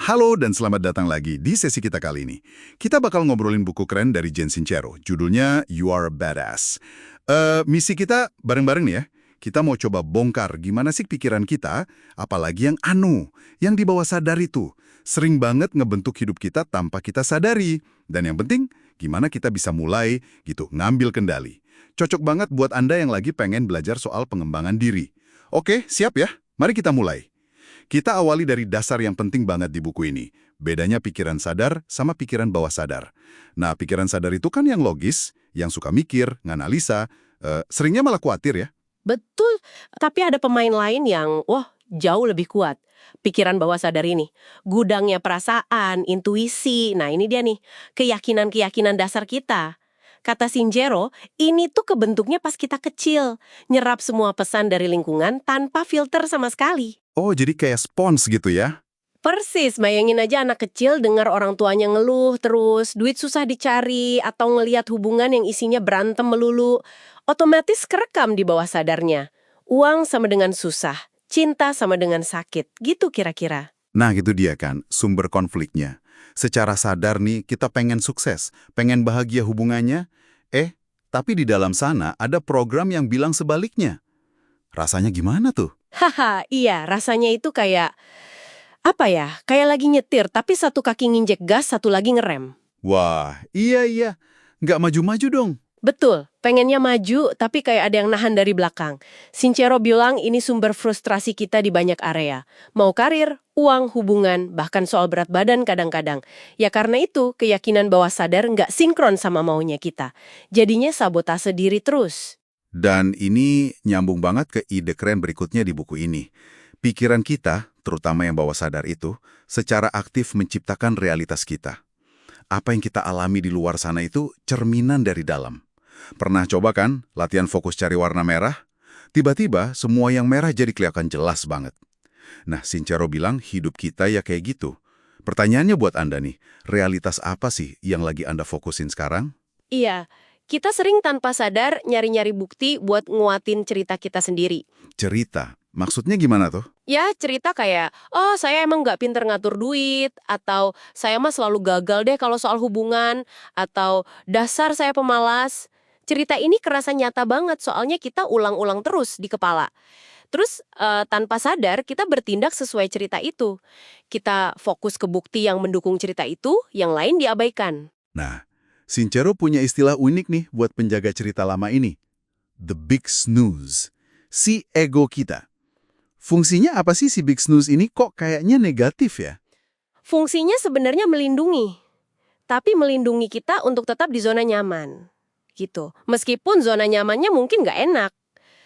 Halo dan selamat datang lagi di sesi kita kali ini. Kita bakal ngobrolin buku keren dari Jen Sincero, judulnya You Are a Badass. Misi kita bareng-bareng nih ya. Kita mau coba bongkar gimana sih pikiran kita, apalagi yang di bawah sadar itu. Sering banget ngebentuk hidup kita tanpa kita sadari. Dan yang penting, gimana kita bisa mulai gitu, ngambil kendali. Cocok banget buat Anda yang lagi pengen belajar soal pengembangan diri. Oke, siap ya? Mari kita mulai. Kita awali dari dasar yang penting banget di buku ini. Bedanya pikiran sadar sama pikiran bawah sadar. Nah, pikiran sadar itu kan yang logis, yang suka mikir, nganalisa, seringnya malah khawatir ya. Betul, tapi ada pemain lain yang, jauh lebih kuat. Pikiran bawah sadar ini. Gudangnya perasaan, intuisi, nah ini dia nih, keyakinan-keyakinan dasar kita. Kata Sincero, ini tuh kebentuknya pas kita kecil, nyerap semua pesan dari lingkungan tanpa filter sama sekali. Oh, jadi kayak spons gitu ya? Persis, bayangin aja anak kecil dengar orang tuanya ngeluh terus, duit susah dicari, atau ngelihat hubungan yang isinya berantem melulu. Otomatis kerekam di bawah sadarnya. Uang sama dengan susah, cinta sama dengan sakit, gitu kira-kira. Nah, gitu dia kan, sumber konfliknya. Secara sadar nih, kita pengen sukses, pengen bahagia hubungannya. Tapi di dalam sana ada program yang bilang sebaliknya. Rasanya gimana tuh? Haha, iya, rasanya itu kayak, kayak lagi nyetir, tapi satu kaki nginjek gas, satu lagi ngerem. Wah, iya. Nggak maju-maju dong. Betul, pengennya maju, tapi kayak ada yang nahan dari belakang. Sincero bilang ini sumber frustrasi kita di banyak area. Mau karir, uang, hubungan, bahkan soal berat badan kadang-kadang. Ya karena itu, keyakinan bawah sadar nggak sinkron sama maunya kita. Jadinya sabotase diri terus. Dan ini nyambung banget ke ide keren berikutnya di buku ini. Pikiran kita, terutama yang bawah sadar itu, secara aktif menciptakan realitas kita. Apa yang kita alami di luar sana itu cerminan dari dalam. Pernah coba kan latihan fokus cari warna merah? Tiba-tiba semua yang merah jadi kelihatan jelas banget. Nah, Sincero bilang hidup kita ya kayak gitu. Pertanyaannya buat Anda nih, realitas apa sih yang lagi Anda fokusin sekarang? Iya, kita sering tanpa sadar nyari-nyari bukti buat nguatin cerita kita sendiri. Cerita. Maksudnya gimana tuh? Ya, cerita kayak, saya emang nggak pinter ngatur duit, atau saya mah selalu gagal deh kalau soal hubungan, atau dasar saya pemalas. Cerita ini kerasa nyata banget, soalnya kita ulang-ulang terus di kepala. Terus, tanpa sadar, kita bertindak sesuai cerita itu. Kita fokus ke bukti yang mendukung cerita itu, yang lain diabaikan. Nah, Sincero punya istilah unik nih buat penjaga cerita lama ini. The Big Snooze. Si ego kita. Fungsinya apa sih si Big Snooze ini kok kayaknya negatif ya? Fungsinya sebenarnya melindungi, tapi melindungi kita untuk tetap di zona nyaman. Gitu. Meskipun zona nyamannya mungkin nggak enak.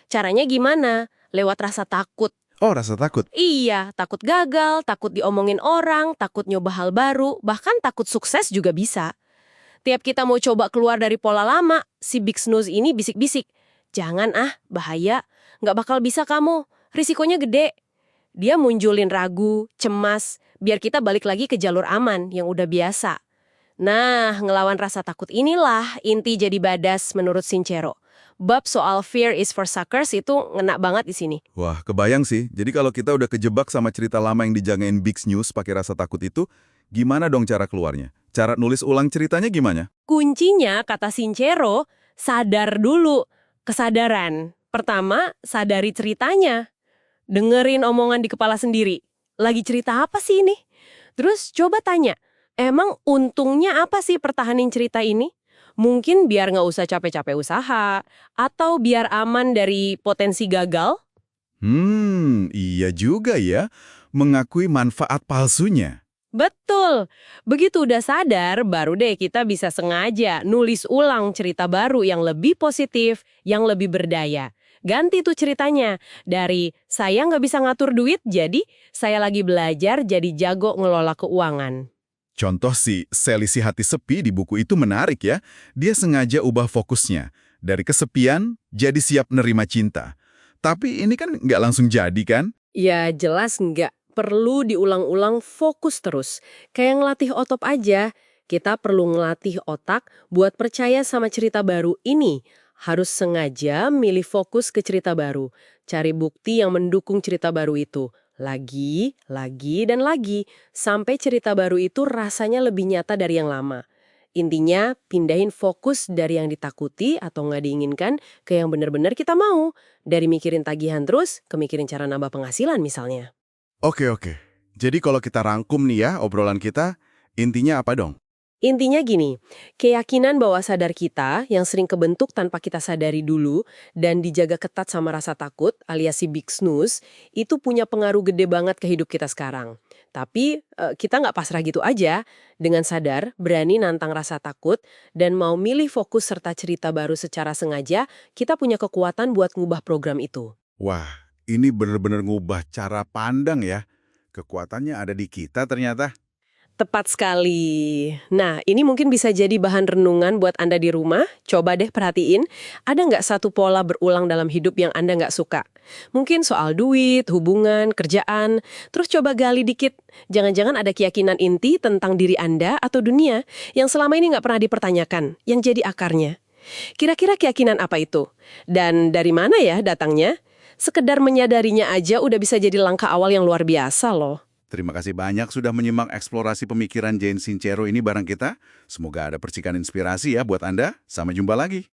Caranya gimana? Lewat rasa takut. Oh, rasa takut. Iya, takut gagal, takut diomongin orang, takut nyoba hal baru, bahkan takut sukses juga bisa. Tiap kita mau coba keluar dari pola lama, si Big Snooze ini bisik-bisik. Jangan bahaya, nggak bakal bisa kamu, risikonya gede. Dia munculin ragu, cemas, biar kita balik lagi ke jalur aman yang udah biasa. Nah, ngelawan rasa takut inilah inti jadi badass menurut Sincero. Bab soal fear is for suckers itu ngena banget di sini. Wah, kebayang sih. Jadi kalau kita udah kejebak sama cerita lama yang dijagain Big Snooze pakai rasa takut itu, gimana dong cara keluarnya? Cara nulis ulang ceritanya gimana? Kuncinya, kata Sincero, sadar dulu. Kesadaran. Pertama, sadari ceritanya. Dengerin omongan di kepala sendiri. Lagi cerita apa sih ini? Terus coba tanya, emang untungnya apa sih pertahanin cerita ini? Mungkin biar nggak usah capek-capek usaha, atau biar aman dari potensi gagal? Iya juga ya. Mengakui manfaat palsunya. Betul. Begitu udah sadar, baru deh kita bisa sengaja nulis ulang cerita baru yang lebih positif, yang lebih berdaya. Ganti tuh ceritanya. Dari saya nggak bisa ngatur duit, jadi saya lagi belajar jadi jago ngelola keuangan. Contoh si Selisih Hati Sepi di buku itu menarik ya. Dia sengaja ubah fokusnya. Dari kesepian, jadi siap nerima cinta. Tapi ini kan nggak langsung jadi kan? Ya jelas nggak. Perlu diulang-ulang fokus terus. Kayak ngelatih otot aja. Kita perlu ngelatih otak buat percaya sama cerita baru ini. Harus sengaja milih fokus ke cerita baru. Cari bukti yang mendukung cerita baru itu. Lagi, dan lagi, sampai cerita baru itu rasanya lebih nyata dari yang lama. Intinya, pindahin fokus dari yang ditakuti atau nggak diinginkan ke yang benar-benar kita mau. Dari mikirin tagihan terus, ke mikirin cara nambah penghasilan misalnya. Oke, oke. Jadi kalau kita rangkum nih ya obrolan kita, intinya apa dong? Intinya gini, keyakinan bawah sadar kita yang sering kebentuk tanpa kita sadari dulu dan dijaga ketat sama rasa takut alias si big snooze, itu punya pengaruh gede banget ke hidup kita sekarang. Tapi kita nggak pasrah gitu aja. Dengan sadar, berani nantang rasa takut, dan mau milih fokus serta cerita baru secara sengaja, kita punya kekuatan buat ngubah program itu. Wah, ini benar-benar ngubah cara pandang ya. Kekuatannya ada di kita ternyata. Tepat sekali. Nah, ini mungkin bisa jadi bahan renungan buat Anda di rumah. Coba deh perhatiin, ada nggak satu pola berulang dalam hidup yang Anda nggak suka? Mungkin soal duit, hubungan, kerjaan. Terus coba gali dikit. Jangan-jangan ada keyakinan inti tentang diri Anda atau dunia yang selama ini nggak pernah dipertanyakan, yang jadi akarnya. Kira-kira keyakinan apa itu? Dan dari mana ya datangnya? Sekedar menyadarinya aja udah bisa jadi langkah awal yang luar biasa loh. Terima kasih banyak sudah menyimak eksplorasi pemikiran Jane Sincero ini bareng kita. Semoga ada percikan inspirasi ya buat Anda. Sampai jumpa lagi.